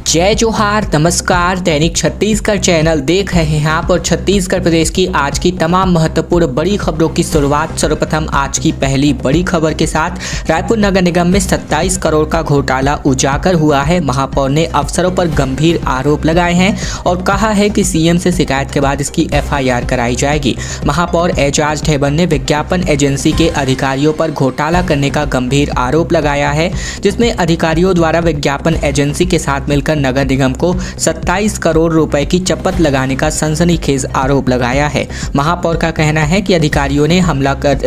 जय जोहार, नमस्कार। दैनिक छत्तीसगढ़ चैनल देख रहे हैं आप और छत्तीसगढ़ प्रदेश की आज की तमाम महत्वपूर्ण बड़ी खबरों की शुरुआत सर्वप्रथम आज की पहली बड़ी खबर के साथ। रायपुर नगर निगम में 27 करोड़ का घोटाला उजागर हुआ है। महापौर ने अफसरों पर गंभीर आरोप लगाए हैं और कहा है कि सीएम से शिकायत के बाद इसकी एफआईआर कराई जाएगी। महापौर एजाज ढेबर ने विज्ञापन एजेंसी के अधिकारियों पर घोटाला करने का गंभीर आरोप लगाया है, जिसमें अधिकारियों द्वारा विज्ञापन एजेंसी के साथ मिलकर नगर निगम को 27 करोड़ रुपए की चपत लगाने का सनसनीखेज आरोप लगाया है। महापौर का कहना है कि अधिकारियों ने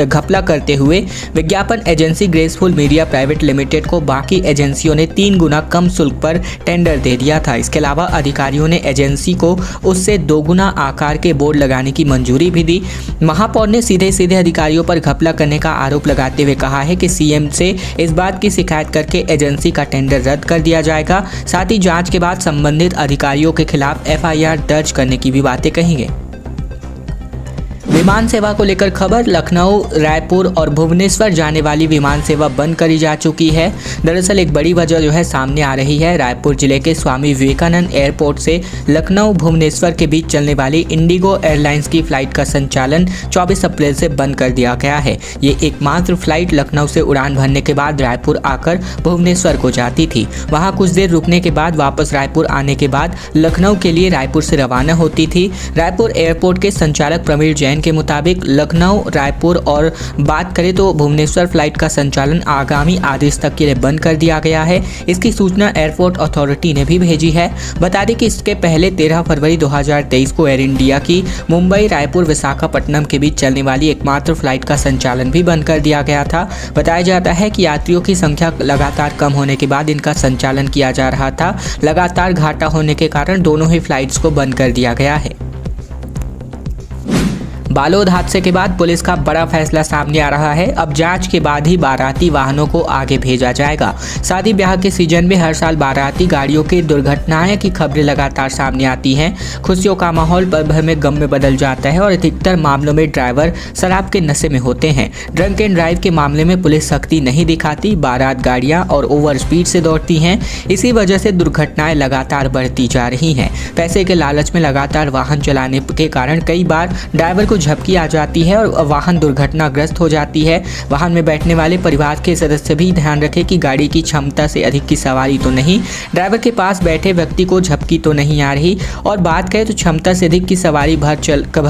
घपला करते हुए विज्ञापन agency graceful media private limited को बाकी एजेंसियों ने 3 गुना कम शुल्क पर टेंडर दे दिया था। इसके अलावा अधिकारियों ने एजेंसी को उससे 2 गुना आकार के बोर्ड लगाने की मंजूरी भी दी। महापौर ने सीधे अधिकारियों पर घपला करने का आरोप लगाते हुए कहा है कि सीएम से इस बात की शिकायत करके एजेंसी का टेंडर रद्द कर दिया जाएगा। साथ ही जांच के बाद संबंधित अधिकारियों के खिलाफ एफआईआर दर्ज करने की भी बातें कही गई। विमान सेवा को लेकर खबर। लखनऊ, रायपुर और भुवनेश्वर जाने वाली विमान सेवा बंद करी जा चुकी है। दरअसल एक बड़ी वजह जो है सामने आ रही है। रायपुर जिले के स्वामी विवेकानंद एयरपोर्ट से लखनऊ भुवनेश्वर के बीच चलने वाली इंडिगो एयरलाइंस की फ्लाइट का संचालन 24 अप्रैल से बंद कर दिया गया है। ये एकमात्र फ्लाइट लखनऊ से उड़ान भरने के बाद रायपुर आकर भुवनेश्वर को जाती थी। वहाँ कुछ देर रुकने के बाद वापस रायपुर आने के बाद लखनऊ के लिए रायपुर से रवाना होती थी। रायपुर एयरपोर्ट के संचालक प्रवीण जैन के मुताबिक लखनऊ, रायपुर और बात करें तो भुवनेश्वर फ्लाइट का संचालन आगामी आदेश तक के लिए बंद कर दिया गया है। इसकी सूचना एयरपोर्ट अथॉरिटी ने भी भेजी है। बता दें कि इसके पहले 13 फरवरी 2023 को एयर इंडिया की मुंबई, रायपुर, विशाखापट्टनम के बीच चलने वाली एकमात्र फ्लाइट का संचालन भी बंद कर दिया गया था। बताया जाता है कि यात्रियों की संख्या लगातार कम होने के बाद इनका संचालन किया जा रहा था। लगातार घाटा होने के कारण दोनों ही फ्लाइट्स को बंद कर दिया गया है। बालोद हादसे के बाद पुलिस का बड़ा फैसला सामने आ रहा है। अब जांच के बाद ही बाराती वाहनों को आगे भेजा जाएगा। शादी ब्याह के सीजन में हर साल बाराती गाड़ियों की दुर्घटनाएं की खबरें लगातार सामने आती हैं। खुशियों का माहौल पल भर में गम में बदल जाता है और अधिकतर मामलों में ड्राइवर शराब के नशे में होते हैं। ड्रंक एंड ड्राइव के मामले में पुलिस सख्ती नहीं दिखाती। बारात गाड़ियाँ और ओवर स्पीड से दौड़ती हैं। इसी वजह से दुर्घटनाएं लगातार बढ़ती जा रही हैं। पैसे के लालच में लगातार वाहन चलाने के कारण कई बार ड्राइवर को झपकी आ जाती है और वाहन दुर्घटनाग्रस्त हो जाती है। वाहन में बैठने वाले परिवार के सदस्य भी ध्यान रखें कि गाड़ी की क्षमता से अधिक की सवारी तो नहीं, ड्राइवर के पास बैठे व्यक्ति को झपकी तो नहीं आ रही। और बात करें तो क्षमता से अधिक की सवारी भर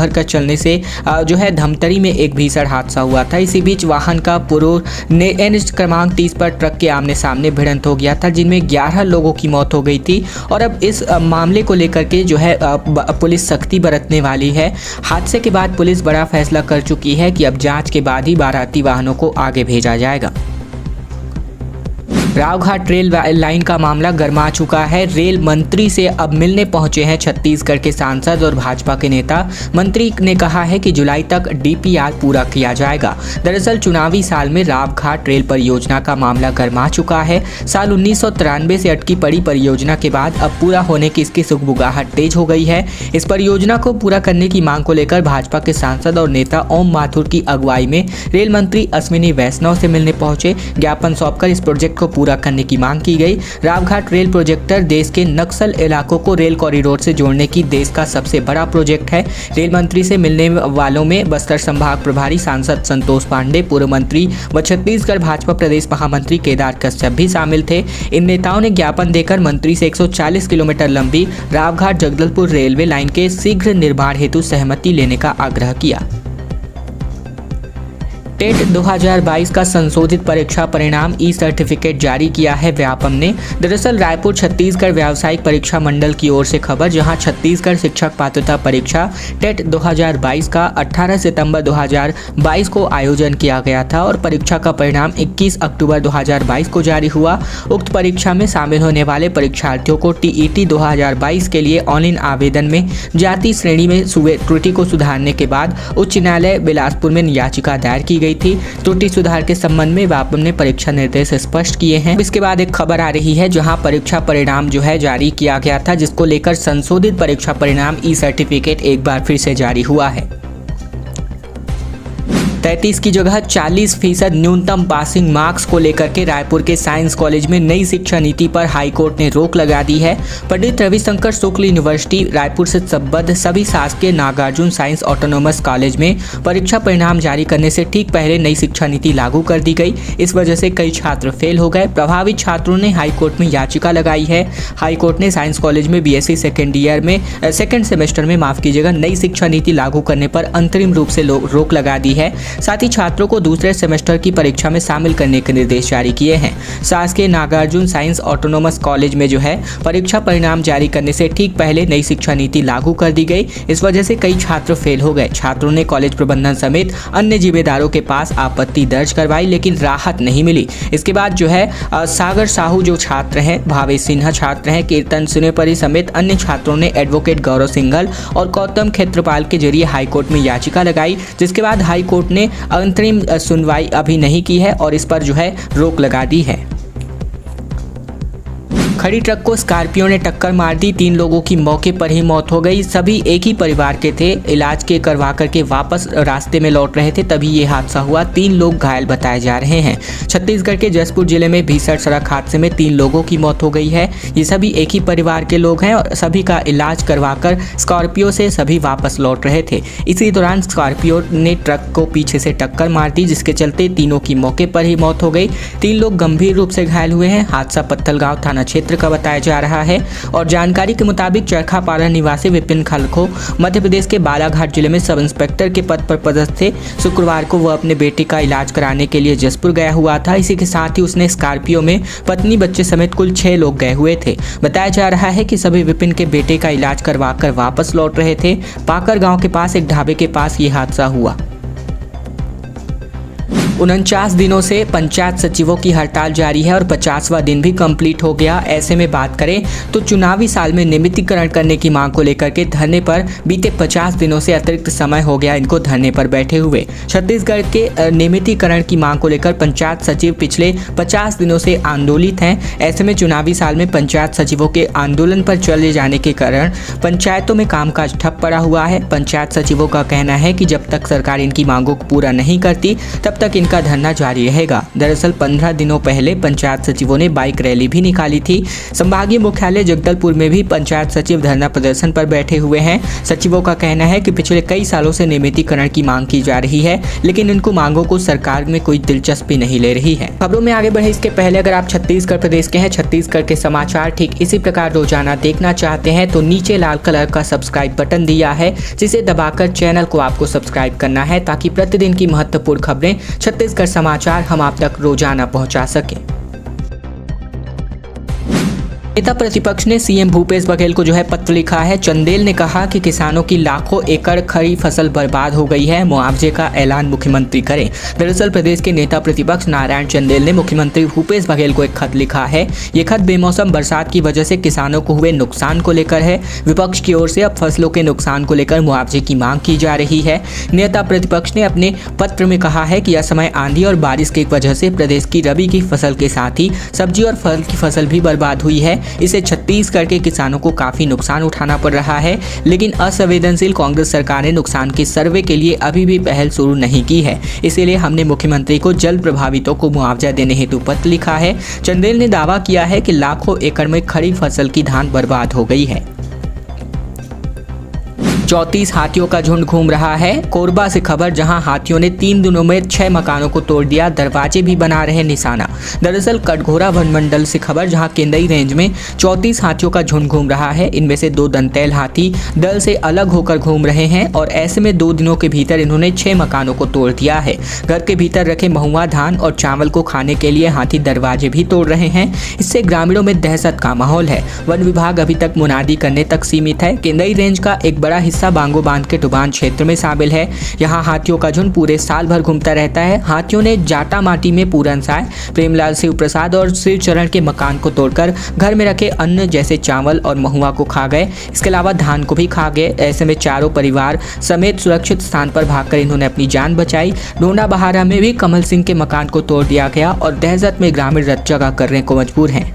कर चलने से जो है धमतरी में एक भीषण हादसा हुआ था। इसी बीच वाहन का NH क्रमांक 30 पर ट्रक के आमने सामने भिड़ंत हो गया था, जिनमें 11 लोगों की मौत हो गई थी। और अब इस मामले को लेकर के जो है पुलिस सख्ती बरतने वाली है। हादसे के बाद पुलिस बड़ा फैसला कर चुकी है कि अब जांच के बाद ही बाराती वाहनों को आगे भेजा जाएगा। रावघाट रेल लाइन का मामला गर्मा चुका है। रेल मंत्री से अब मिलने पहुंचे हैं छत्तीसगढ़ के सांसद और भाजपा के नेता। मंत्री ने कहा है कि जुलाई तक डीपीआर पूरा किया जाएगा। दरअसल चुनावी साल में रावघाट रेल परियोजना का मामला गर्मा चुका है। साल 1993 से अटकी पड़ी परियोजना के बाद अब पूरा होने की इसकी सुगबुगाहट तेज हो गई है। इस परियोजना को पूरा करने की मांग को लेकर भाजपा के सांसद और नेता ओम माथुर की अगुवाई में रेल मंत्री अश्विनी वैष्णव से मिलने पहुंचे। ज्ञापन सौंपकर इस प्रोजेक्ट को पूरा करने की मांग की गई। रावघाट रेल प्रोजेक्टर देश के नक्सल इलाकों को रेल कॉरिडोर से जोड़ने की देश का सबसे बड़ा प्रोजेक्ट है। रेल मंत्री से मिलने वालों में बस्तर संभाग प्रभारी सांसद संतोष पांडे, पूर्व मंत्री व छत्तीसगढ़ भाजपा प्रदेश महामंत्री केदार कश्यप भी शामिल थे। इन नेताओं ने ज्ञापन देकर मंत्री से 140 किलोमीटर लंबी रावघाट जगदलपुर रेलवे लाइन के शीघ्र निर्माण हेतु सहमति लेने का आग्रह किया। टेट 2022 का संशोधित परीक्षा परिणाम ई-सर्टिफिकेट जारी किया है व्यापम ने। दरअसल रायपुर छत्तीसगढ़ व्यावसायिक परीक्षा मंडल की ओर से खबर, जहां छत्तीसगढ़ शिक्षक पात्रता परीक्षा टेट 2022 का 18 सितंबर 2022 को आयोजन किया गया था और परीक्षा का परिणाम 21 अक्टूबर 2022 को जारी हुआ। उक्त परीक्षा में शामिल होने वाले परीक्षार्थियों को टीईटी 2022 के लिए ऑनलाइन आवेदन में जाति श्रेणी में त्रुटि को सुधारने के बाद उच्च न्यायालय बिलासपुर में याचिका दायर की गई थी। त्रुटि सुधार के संबंध में व्यापम ने परीक्षा निर्देश स्पष्ट किए हैं। इसके बाद एक खबर आ रही है जहां परीक्षा परिणाम जो है जारी किया गया था, जिसको लेकर संशोधित परीक्षा परिणाम ई-सर्टिफिकेट एक बार फिर से जारी हुआ है। 33 की जगह 40% न्यूनतम पासिंग मार्क्स को लेकर के रायपुर के साइंस कॉलेज में नई शिक्षा नीति पर हाईकोर्ट ने रोक लगा दी है। पंडित रविशंकर शुक्ल यूनिवर्सिटी रायपुर से संबद्ध सभी शासकीय नागार्जुन साइंस ऑटोनोमस कॉलेज में परीक्षा परिणाम जारी करने से ठीक पहले नई शिक्षा नीति लागू कर दी गई। इस वजह से कई छात्र फेल हो गए। प्रभावित छात्रों ने हाईकोर्ट में याचिका लगाई है। हाईकोर्ट ने साइंस कॉलेज में बीएससी सेकेंड सेमेस्टर में नई शिक्षा नीति लागू करने पर अंतरिम रूप से रोक लगा दी है। साथ ही छात्रों को दूसरे सेमेस्टर की परीक्षा में शामिल करने के निर्देश जारी किए हैं। शासकीय नागार्जुन साइंस ऑटोनोमस कॉलेज में परीक्षा परिणाम जारी करने से ठीक पहले नई शिक्षा नीति लागू कर दी गई। इस वजह से कई छात्र फेल हो गए। छात्रों ने कॉलेज प्रबंधन समेत अन्य जिम्मेदारों के पास आपत्ति दर्ज करवाई, लेकिन राहत नहीं मिली। इसके बाद सागर साहू जो छात्र हैं, भावेश सिन्हा छात्र हैं, कीर्तन सुनेपरी समेत अन्य छात्रों ने एडवोकेट गौरव सिंघल और गौतम क्षेत्रपाल के जरिए हाईकोर्ट में याचिका लगाई, जिसके बाद हाईकोर्ट ने अंतरिम सुनवाई अभी नहीं की है और इस पर रोक लगा दी है। खड़ी ट्रक को स्कॉर्पियो ने टक्कर मार दी। 3 लोगों की मौके पर ही मौत हो गई। सभी एक ही परिवार के थे। इलाज के करवा करके वापस रास्ते में लौट रहे थे, तभी ये हादसा हुआ। 3 लोग घायल बताए जा रहे हैं। छत्तीसगढ़ के जसपुर जिले में भीषण सड़क हादसे में 3 लोगों की मौत हो गई है। ये सभी एक ही परिवार के लोग हैं और सभी का इलाज करवाकर स्कॉर्पियो से सभी वापस लौट रहे थे। इसी दौरान स्कॉर्पियो ने ट्रक को पीछे से टक्कर मार दी, जिसके चलते तीनों की मौके पर ही मौत हो गई। 3 लोग गंभीर रूप से घायल हुए हैं। हादसा पत्थलगांव थाना क्षेत्र का बताया जा रहा है और जानकारी के मुताबिक चरखापारा निवासी विपिन खलखो मध्य प्रदेश के बालाघाट जिले में सब इंस्पेक्टर के पद पर पदस्थ थे। शुक्रवार को वह अपने बेटे का इलाज कराने के लिए जसपुर गया हुआ था। इसी के साथ ही उसने स्कॉर्पियो में पत्नी बच्चे समेत कुल 6 लोग गए हुए थे। बताया जा रहा है कि सभी विपिन के बेटे का इलाज करवाकर वापस लौट रहे थे। पाकर गांव के पास एक ढाबे के पास ये हादसा हुआ। 49 दिनों से पंचायत सचिवों की हड़ताल जारी है और 50वां दिन भी कंप्लीट हो गया। ऐसे में बात करें तो चुनावी साल में नियमितीकरण करने की मांग को लेकर के धरने पर बीते 50 दिनों से अतिरिक्त समय हो गया इनको धरने पर बैठे हुए। छत्तीसगढ़ के नियमितीकरण की मांग को लेकर पंचायत सचिव पिछले 50 दिनों से आंदोलित हैं। ऐसे में चुनावी साल में पंचायत सचिवों के आंदोलन पर चले जाने के कारण पंचायतों में कामकाज ठप पड़ा हुआ है। पंचायत सचिवों का कहना है कि जब तक सरकार इनकी मांगों को पूरा नहीं करती तब तक इनका धरना जारी रहेगा। दरअसल 15 दिनों पहले पंचायत सचिवों ने बाइक रैली भी निकाली थी। संभागीय मुख्यालय जगदलपुर में भी पंचायत सचिव धरना प्रदर्शन पर बैठे हुए हैं। सचिवों का कहना है कि पिछले कई सालों से नियमितीकरण की मांग की जा रही है, लेकिन इनको मांगों को सरकार में कोई दिलचस्पी नहीं ले रही है। खबरों में आगे बढ़े इसके पहले अगर आप छत्तीसगढ़ प्रदेश के हैं, छत्तीसगढ़ के समाचार ठीक इसी प्रकार रोजाना देखना चाहते हैं तो नीचे लाल कलर का सब्सक्राइब बटन दिया है, जिसे दबाकर चैनल को आपको सब्सक्राइब करना है ताकि प्रतिदिन की महत्वपूर्ण खबरें छत्तीसगढ़ समाचार हम आप तक रोजाना पहुंचा सकें। नेता प्रतिपक्ष ने सीएम भूपेश बघेल को पत्र लिखा है। चंदेल ने कहा कि किसानों की लाखों एकड़ खड़ी फसल बर्बाद हो गई है, मुआवजे का ऐलान मुख्यमंत्री करें। दरअसल प्रदेश के नेता प्रतिपक्ष नारायण चंदेल ने मुख्यमंत्री भूपेश बघेल को एक खत लिखा है। ये खत बेमौसम बरसात की वजह से किसानों को हुए नुकसान को लेकर है। विपक्ष की ओर से अब फसलों के नुकसान को लेकर मुआवजे की मांग की जा रही है। नेता प्रतिपक्ष ने अपने पत्र में कहा है कि असमय आंधी और बारिश की वजह से प्रदेश की रबी की फसल के साथ ही सब्जी और फल की फसल भी बर्बाद हुई है। इससे छत्तीसगढ़ के किसानों को काफी नुकसान उठाना पड़ रहा है, लेकिन असंवेदनशील कांग्रेस सरकार ने नुकसान के सर्वे के लिए अभी भी पहल शुरू नहीं की है। इसीलिए हमने मुख्यमंत्री को जल्द प्रभावितों को मुआवजा देने हेतु पत्र लिखा है। चंदेल ने दावा किया है कि लाखों एकड़ में खड़ी फसल की धान बर्बाद हो गई है। 34 हाथियों का झुंड घूम रहा है। कोरबा से खबर, जहां हाथियों ने 3 दिनों में 6 मकानों को तोड़ दिया, दरवाजे भी बना रहे निशाना। दरअसल कटघोरा वन मंडल से खबर, जहां केंदई रेंज में 34 हाथियों का झुंड घूम रहा है। इनमें से 2 दंतैल हाथी दल से अलग होकर घूम रहे हैं और ऐसे में 2 दिनों के भीतर इन्होंने 6 मकानों को तोड़ दिया है। घर के भीतर रखे महुआ, धान और चावल को खाने के लिए हाथी दरवाजे भी तोड़ रहे हैं। इससे ग्रामीणों में दहशत का माहौल है। वन विभाग अभी तक मुनादी करने तक सीमित है। केंदई रेंज का एक बड़ा हिस्सा बांगो बांध के टुबान क्षेत्र में शामिल है। यहाँ हाथियों का झुंड पूरे साल भर घूमता रहता है। हाथियों ने जाटा माटी में पूरन साय, प्रेमलाल शिव प्रसाद और शिव चरण के मकान को तोड़कर घर में रखे अन्न जैसे चावल और महुआ को खा गए। इसके अलावा धान को भी खा गए। ऐसे में चारों परिवार समेत सुरक्षित स्थान पर भागकर इन्होंने अपनी जान बचाई। डोंडा बहारा में भी कमल सिंह के मकान को तोड़ दिया गया और दहशत में ग्रामीण रत जगह करने को मजबूर हैं।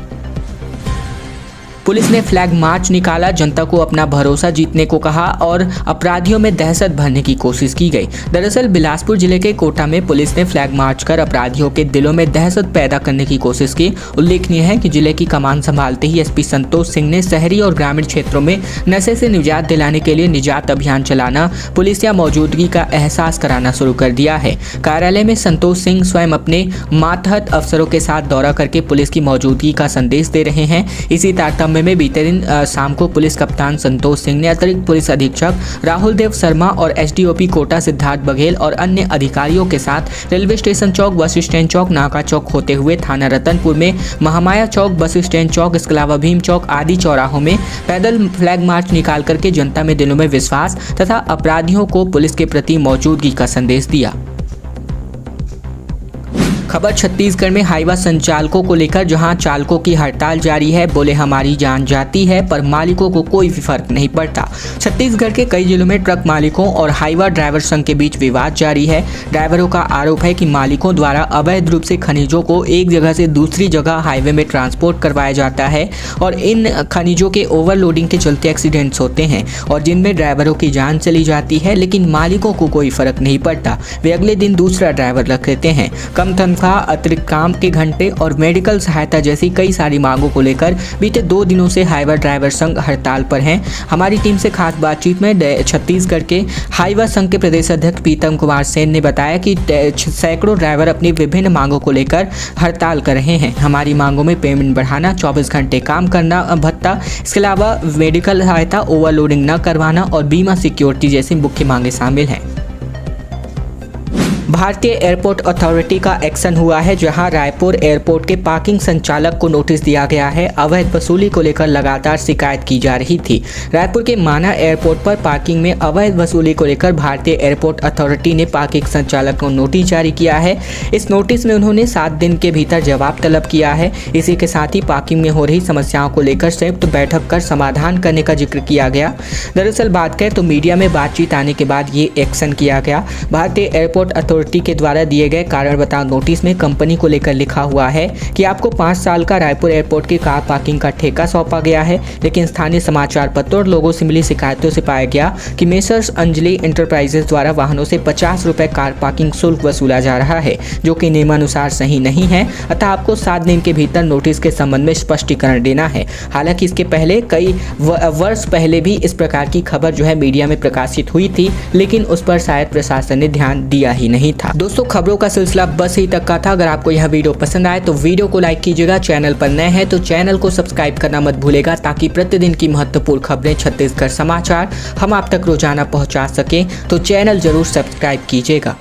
पुलिस ने फ्लैग मार्च निकाला, जनता को अपना भरोसा जीतने को कहा और अपराधियों में दहशत भरने की कोशिश की गई। दरअसल बिलासपुर जिले के कोटा में पुलिस ने फ्लैग मार्च कर अपराधियों के दिलों में दहशत पैदा करने की कोशिश की। उल्लेखनीय है कि जिले की कमान संभालते ही एसपी संतोष सिंह ने शहरी और ग्रामीण क्षेत्रों में नशे से निजात दिलाने के लिए निजात अभियान चलाना, पुलिस या मौजूदगी का एहसास कराना शुरू कर दिया है। कार्यालय में संतोष सिंह स्वयं अपने मातहत अफसरों के साथ दौरा करके पुलिस की मौजूदगी का संदेश दे रहे हैं। इसी तारतम्य में बीते दिन शाम को पुलिस कप्तान संतोष सिंह ने अतिरिक्त पुलिस अधीक्षक राहुल देव शर्मा और एसडीओपी कोटा सिद्धार्थ बघेल और अन्य अधिकारियों के साथ रेलवे स्टेशन चौक, बस स्टैंड चौक, नाका चौक होते हुए थाना रतनपुर में महामाया चौक, बस स्टैंड चौक, इसके अलावा भीम चौक आदि चौराहों में पैदल फ्लैग मार्च निकाल करके जनता में दिलों में विश्वास तथा अपराधियों को पुलिस के प्रति मौजूदगी का संदेश दिया। खबर छत्तीसगढ़ में हाईवा संचालकों को लेकर, जहां चालकों की हड़ताल जारी है। बोले हमारी जान जाती है पर मालिकों को कोई भी फर्क नहीं पड़ता। छत्तीसगढ़ के कई जिलों में ट्रक मालिकों और हाईवा ड्राइवर संघ के बीच विवाद जारी है। ड्राइवरों का आरोप है कि मालिकों द्वारा अवैध रूप से खनिजों को एक जगह से दूसरी जगह हाईवे में ट्रांसपोर्ट करवाया जाता है और इन खनिजों के ओवरलोडिंग के चलते एक्सीडेंट्स होते हैं और जिनमें ड्राइवरों की जान चली जाती है, लेकिन मालिकों को कोई फर्क नहीं पड़ता। वे अगले दिन दूसरा ड्राइवर रख लेते हैं। कम तनख्वाह, अतिरिक्त काम के घंटे और मेडिकल सहायता जैसी कई सारी मांगों को लेकर बीते 2 दिनों से हाईवा ड्राइवर संघ हड़ताल पर हैं। हमारी टीम से खास बातचीत में छत्तीसगढ़ के हाईवा संघ के प्रदेश अध्यक्ष पीतम कुमार सेन ने बताया कि सैकड़ों ड्राइवर अपनी विभिन्न मांगों को लेकर हड़ताल कर रहे हैं। हमारी मांगों में पेमेंट बढ़ाना, 24 घंटे काम करना भत्ता, इसके अलावा मेडिकल सहायता, ओवरलोडिंग न करवाना और बीमा सिक्योरिटी जैसी मुख्य मांगे शामिल हैं। भारतीय एयरपोर्ट अथॉरिटी का एक्शन हुआ है, जहां रायपुर एयरपोर्ट के पार्किंग संचालक को नोटिस दिया गया है। अवैध वसूली को लेकर लगातार शिकायत की जा रही थी। रायपुर के माना एयरपोर्ट पर पार्किंग में अवैध वसूली को लेकर भारतीय एयरपोर्ट अथॉरिटी ने पार्किंग संचालक को नोटिस जारी किया है। इस नोटिस में उन्होंने 7 दिन के भीतर जवाब तलब किया है। इसी के साथ ही पार्किंग में हो रही समस्याओं को लेकर संयुक्त बैठक कर समाधान करने का जिक्र किया गया। दरअसल बात करें तो मीडिया में बातचीत आने के बाद ये एक्शन किया गया। भारतीय एयरपोर्ट अथॉरिटी के द्वारा दिए गए कारण बताओ नोटिस में कंपनी को लेकर लिखा हुआ है कि आपको 5 साल का रायपुर एयरपोर्ट की कार पार्किंग का ठेका सौंपा गया है, लेकिन स्थानीय समाचार पत्रों और लोगों से मिली शिकायतों से पाया गया कि मेसर्स अंजलि एंटरप्राइजेस द्वारा वाहनों से 50 रुपए कार पार्किंग शुल्क वसूला जा रहा है, जो कि नियमानुसार सही नहीं है। अतः आपको 7 दिन के भीतर नोटिस के संबंध में स्पष्टीकरण देना है। हालांकि इसके पहले कई वर्ष पहले भी इस प्रकार की खबर जो है मीडिया में प्रकाशित हुई थी, लेकिन उस पर शायद प्रशासन ने ध्यान दिया ही नहीं था। दोस्तों, खबरों का सिलसिला बस यही तक का था। अगर आपको यह वीडियो पसंद आए तो वीडियो को लाइक कीजिएगा। चैनल पर नए हैं तो चैनल को सब्सक्राइब करना मत भूलेगा, ताकि प्रतिदिन की महत्वपूर्ण खबरें, छत्तीसगढ़ समाचार हम आप तक रोजाना पहुंचा सकें। तो चैनल जरूर सब्सक्राइब कीजिएगा।